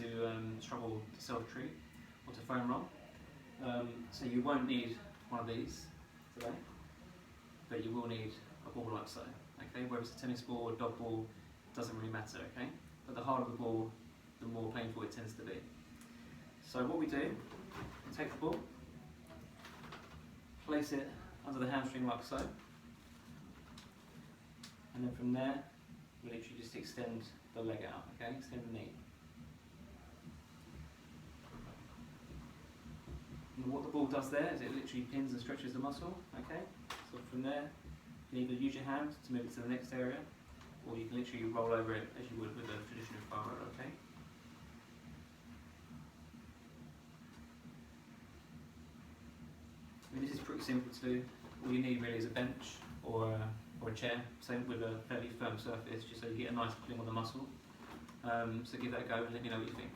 to struggle to self-treat or to foam roll. So you won't need one of these today, but you will need a ball like so. Okay, whether it's a tennis ball or a dog ball, doesn't really matter. Okay, but the harder the ball, the more painful it tends to be. So what we do, we take the ball, place it under the hamstring like so, and then from there, we literally just extend the leg out, okay? Extend the knee. And what the ball does there is it literally pins and stretches the muscle, okay? So from there, you can either use your hand to move it to the next area, or you can literally roll over it as you would with a traditional foam roller, okay? I mean, this is pretty simple to do. All you need really is a bench or a chair, same with a fairly firm surface, just so you get a nice pulling on the muscle. So give that a go and let me know what you think.